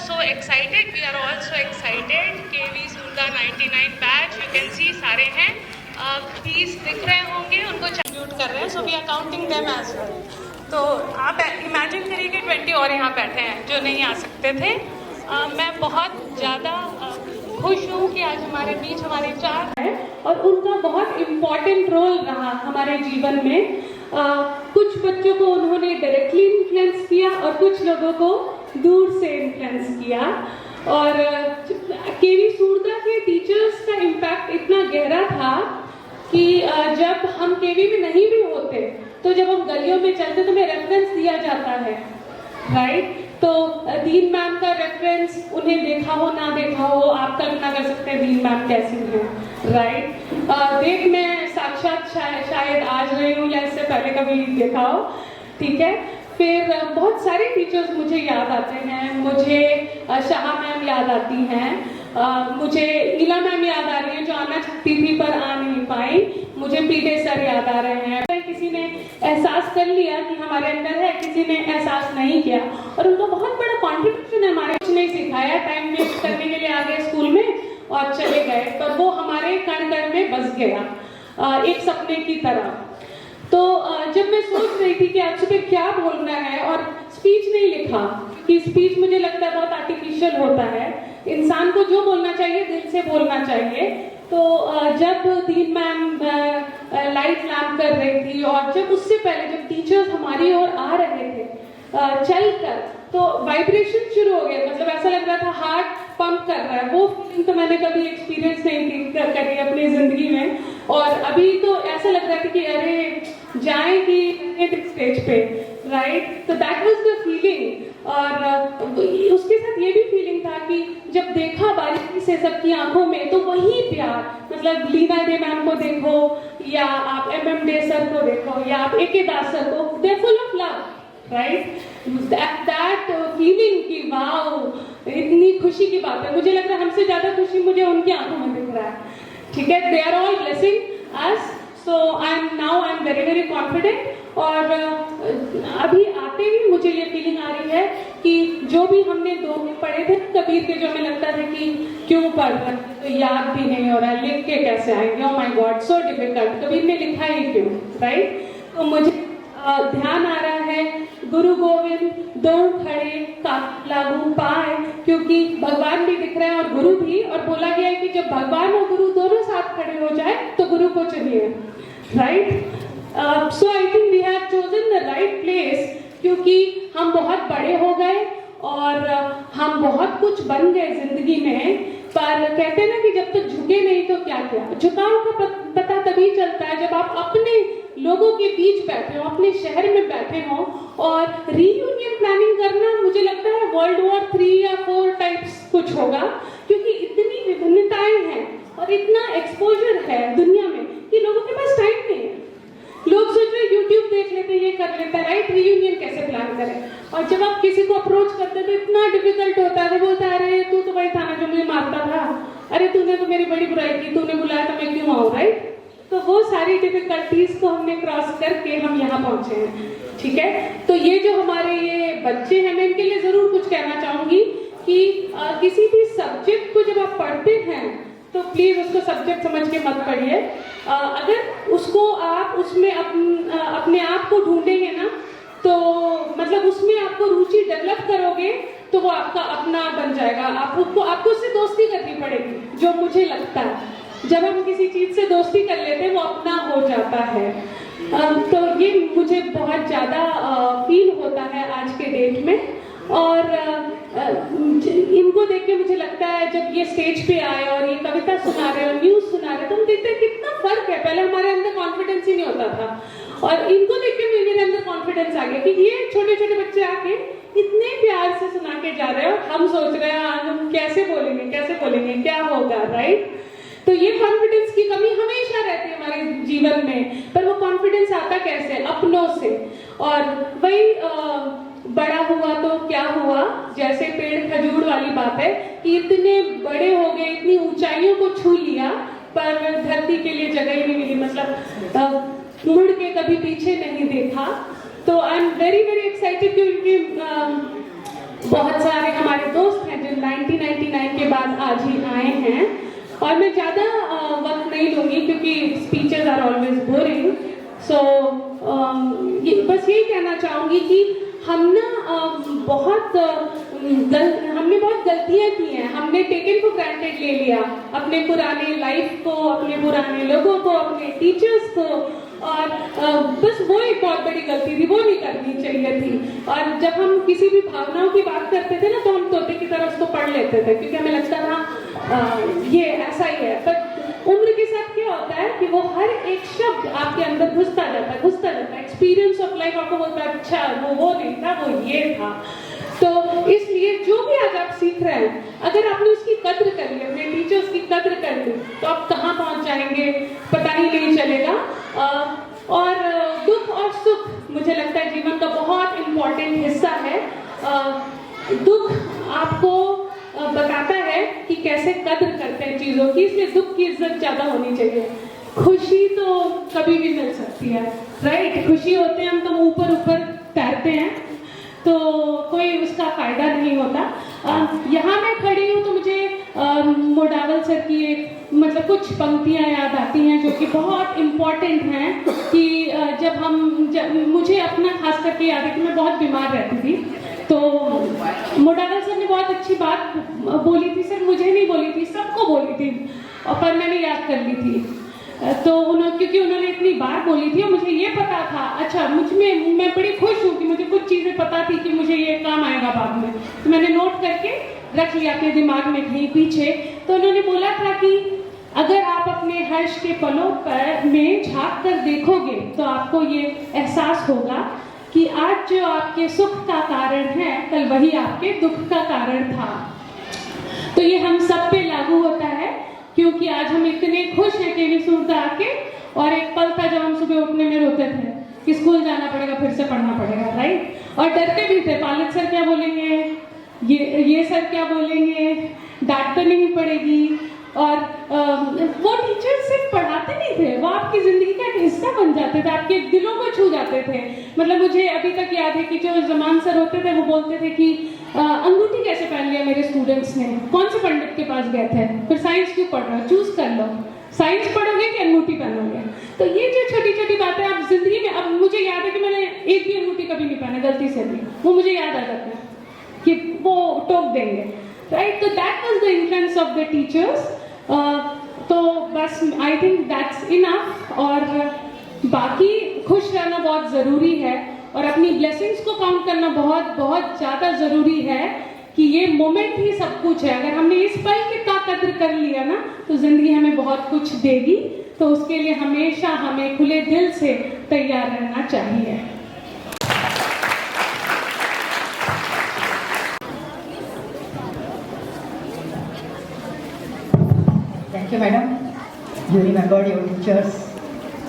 so excited. We are all so excited. KV Surda 99 batch. You can see सारे हैं. 30 दिख रहे होंगे. उनको ट्यूट कर रहे हैं. So we are counting them as well. तो आप इमेजिन करिए कि 20 और यहाँ बैठे हैं जो नहीं आ सकते थे. मैं बहुत ज़्यादा खुश हूँ कि आज हमारे बीच हमारे 4 हैं और उनका बहुत इम्पॉर्टेंट रोल रहा हमारे जीवन में. कुछ बच्चों को उन्होंने डायरेक्टली इन्फ्लुएंस किया और कुछ लोगों को दूर से इन्फ्लुएंस किया. और केवी सूरदा के टीचर्स का इम्पैक्ट इतना गहरा था कि जब हम केवी में नहीं भी होते तो जब हम गलियों में चलते तो हमें रेफरेंस दिया जाता है, राइट. तो दीन मैम का रेफरेंस उन्हें देखा हो ना देखा हो, आप कल्पना कर सकते हैं दीन मैम कैसी हैं, राइट. देख मैं साक्षात शायद आज रही हूँ या इससे पहले कभी देखा हो, ठीक है. फिर बहुत सारे टीचर्स मुझे याद आते हैं. मुझे शाह मैम याद आती हैं, मुझे नीला मैम याद आ रही है जो आना चाहती थी पर आ नहीं पाई. मुझे पीटे सर याद आ रहे हैं. किसी ने एहसास कर लिया कि हमारे अंदर है, किसी ने एहसास नहीं किया और उनका बहुत बड़ा कंट्रीब्यूशन है. हमारे कुछ नहीं सिखाया, टाइम वेस्ट करने के लिए आ गए स्कूल में और चले गए, पर वो हमारे कण कण में बस गया एक सपने की तरह. तो जब मैं सोच रही थी कि आज सुबह क्या बोलना है और स्पीच नहीं लिखा कि स्पीच मुझे लगता है बहुत आर्टिफिशियल होता है. इंसान को जो बोलना चाहिए दिल से बोलना चाहिए. तो जब दीन मैम लाइट लैम्प कर रही थी और जब उससे पहले जब टीचर्स हमारी ओर आ रहे थे चलकर, तो वाइब्रेशन शुरू हो गया. मतलब ऐसा लग रहा था हार्ट पंप कर रहा है. वो फीलिंग तो मैंने कभी एक्सपीरियंस नहीं करी अपनी जिंदगी में. और अभी तो ऐसा लग रहा था कि अरे जाए कि स्टेज पे, राइट. तो दैट वाज द फीलिंग. और उसके साथ ये भी फीलिंग था कि जब देखा बारीकी से सबकी आंखों में तो वही प्यार, मतलब लीना डे मैम को देखो या आप MM डे सर को देखो या आप AK दास सर को, they are full of love, right. That feeling कि वाओ इतनी खुशी की बात है. मुझे लग रहा है हमसे ज्यादा खुशी मुझे उनकी आंखों में दिख रहा है, ठीक है. They are all blessing us. So I am very very confident. और अभी आते ही मुझे ये फीलिंग आ रही है कि जो भी हमने 2 में पढ़े थे कबीर के, जो हमें लगता था कि क्यों पढ़ रहे हैं तो याद भी नहीं हो रहा है, लिख के कैसे आएंगे, oh my God so difficult, Kabir ने लिखा ही क्यों, राइट. तो मुझे ध्यान आ रहा है गुरु गोविंद दो खड़े का लागू पाए, क्योंकि भगवान भी दिख रहे हैं और गुरु भी. और बोला गया है कि जब भगवान और गुरु दोनों साथ खड़े हो जाए तो गुरु को चुनिए, right. So I think we have chosen the right place, क्योंकि हम बहुत बड़े हो गए और हम बहुत कुछ बन गए जिंदगी में. पर कहते हैं ना कि जब तक झुके नहीं तो क्या किया. झुकाव का पता तभी चलता है जब आप अपने लोगों के बीच बैठे हो, अपने शहर में बैठे हो. और रीयूनियन प्लानिंग करना मुझे लगता है World War 3 या 4 टाइप्स कुछ होगा, क्योंकि इतनी विभिन्नताएं हैं और इतना एक्सपोजर है दुनिया में कि लोगों के पास टाइम नहीं है. लोग सोच रहे YouTube देख लेते, ये कर लेते हैं, राइट. रीयूनियन कैसे प्लान करें. और जब आप किसी को अप्रोच करते तो इतना डिफिकल्ट होता है. वो बोलता है अरे तू तो वही था ना जो मुझे मारता था, अरे तूने तो मेरी बड़ी बुराई की, तूने बुलाया तो मैं क्यों आऊँ, राइट. तो वो सारी डिफिकल्टीज को हमने क्रॉस करके हम यहाँ पहुंचे हैं, ठीक है. तो ये जो हमारे ये बच्चे हैं, मैं इनके लिए जरूर कुछ कहना चाहूंगी कि किसी भी सब्जेक्ट को जब आप पढ़ते हैं तो प्लीज उसको सब्जेक्ट समझ के मत पढ़िए. अगर उसको आप उसमें अपने आप को ढूंढेंगे ना, तो मतलब उसमें आपको रुचि डेवलप करोगे तो वो आपका अपना बन जाएगा. आपको उससे दोस्ती करनी पड़ेगी, जो मुझे लगता है जब हम किसी चीज से दोस्ती कर लेते हैं वो अपना हो जाता है. तो ये मुझे बहुत ज्यादा फील होता है आज के डेट में. और इनको देख के मुझे लगता है जब ये स्टेज पे आए और ये कविता सुना रहे और न्यूज सुना रहे तो हम देखते हैं कितना फर्क है. पहले हमारे अंदर कॉन्फिडेंस ही नहीं होता था और इनको देख के मेरे अंदर कॉन्फिडेंस आ गया कि ये छोटे छोटे बच्चे आके इतने प्यार से सुना के जा रहे हो. हम सोच रहे हैं हम कैसे बोलेंगे क्या होगा, राइट. तो ये कॉन्फिडेंस की कमी हमेशा रहती है हमारे जीवन में. पर वो कॉन्फिडेंस आता कैसे? अपनों से. और वही बड़ा हुआ तो क्या हुआ, जैसे पेड़ खजूर वाली बात है कि इतने बड़े हो गए, इतनी ऊंचाइयों को छू लिया पर धरती के लिए जगह ही नहीं मिली. मतलब मुड़ के कभी पीछे नहीं देखा. तो आई एम वेरी वेरी एक्साइटेड क्योंकि बहुत सारे हमारे दोस्त और मैं ज़्यादा वक्त नहीं लूँगी क्योंकि स्पीचेस आर ऑलवेज बोरिंग। सो बस यही कहना चाहूँगी कि हम ना हमने बहुत गलतियाँ की हैं। हमने टेकन फॉर ग्रांटेड ले लिया अपने पुराने लाइफ को, अपने पुराने लोगों को, अपने टीचर्स को, और बस वो एक बहुत बड़ी गलती थी, वो नहीं करनी चाहिए थी। और जब हम किसी भी भावनाओं की बात करते थे ना तो हम तोते की तरह उसको पढ़ लेते थे क्योंकि हमें लगता था ये ऐसा ही है। पर उम्र के साथ क्या होता है कि वो हर एक शब्द आपके अंदर घुसता जाता है। एक्सपीरियंस ऑफ लाइफ आपको बोलता है अच्छा वो नहीं था, वो ये था। तो इसलिए जो भी आज आप सीख रहे हैं, अगर आपने उसकी कद्र कर ली, अपने टीचर्स की कद्र कर ली, तो आप कहाँ पहुँच जाएंगे पता ही नहीं चलेगा। और दुख और सुख मुझे लगता है जीवन का बहुत इम्पोर्टेंट हिस्सा है। दुख आपको बताता है कि कैसे कद्र करते हैं चीज़ों की, इसलिए दुख की इज्जत ज़्यादा होनी चाहिए। खुशी तो कभी भी मिल सकती है, राइट? खुशी होते हैं हम तो ऊपर ऊपर तैरते हैं, तो कोई उसका फायदा नहीं होता। यहाँ मैं खड़ी हूँ तो मुझे मोडावल सर की एक कुछ पंक्तियाँ याद आती हैं जो कि बहुत इम्पोर्टेंट हैं कि जब मुझे अपना खास करके याद है कि मैं बहुत बीमार रहती थी, तो मोडावल सर ने बहुत अच्छी बात बोली थी। सर मुझे नहीं बोली थी, सबको बोली थी, और पर मैंने याद कर ली थी। तो क्योंकि उन्होंने इतनी बार बोली थी और मुझे ये पता था, अच्छा मैं बड़ी खुश हूँ कि मुझे कुछ चीज़ें पता थी कि मुझे ये काम आएगा बाद में, तो मैंने नोट करके रख लिया अपने दिमाग में कहीं पीछे। तो उन्होंने बोला था कि अगर आप अपने हर्ष के पलों में झांक कर देखोगे तो आपको ये एहसास होगा कि आज जो आपके सुख का कारण है कल वही आपके दुख का कारण था। तो ये हम सब पे लागू होता है क्योंकि आज हम इतने खुश हैं केवी सूरदा आके, और एक पल था जब हम सुबह उठने में रोते थे कि स्कूल जाना पड़ेगा, फिर से पढ़ना पड़ेगा, राइट? और डरते भी थे, पायलट सर क्या बोलेंगे, ये सर क्या बोलेंगे, डांट तो नहीं पड़ेगी। और वो टीचर सिर्फ पढ़ाते नहीं थे, वो आपकी जिंदगी का एक हिस्सा बन जाते थे, आपके दिलों को छू जाते थे। मुझे अभी तक याद है कि जो जमान सर होते थे वो बोलते थे कि अंगूठी कैसे पहन लिया मेरे स्टूडेंट्स ने, कौन से पंडित के पास गए थे, फिर साइंस क्यों पढ़ रहे हो, चूज कर लो, साइंस पढ़ोगे कि अंगूठी पहनोगे। तो ये जो छोटी छोटी बातें आप जिंदगी में, अब मुझे याद है कि मैंने एक भी अंगूठी कभी नहीं पहना गलती से भी, वो मुझे याद आ जाता है कि वो टोक देंगे, राइट? तो that was the influence of the teachers. तो बस आई थिंक दैट्स इनफ। और बाकी खुश रहना बहुत ज़रूरी है और अपनी ब्लेसिंग्स को काउंट करना बहुत बहुत ज़्यादा ज़रूरी है कि ये मोमेंट ही सब कुछ है। अगर हमने इस पल की कद्र कर लिया ना तो ज़िंदगी हमें बहुत कुछ देगी। तो उसके लिए हमेशा हमें खुले दिल से तैयार रहना चाहिए। Thank you, madam. You remembered your teachers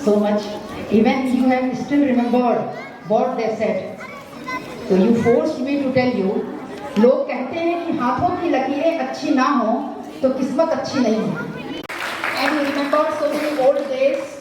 so much. Even you have still remembered what they said. So you forced me to tell you. लोग कहते हैं कि हाथों की लकीरें अच्छी ना हो तो किस्मत अच्छी नहीं है. And you remembered so many old days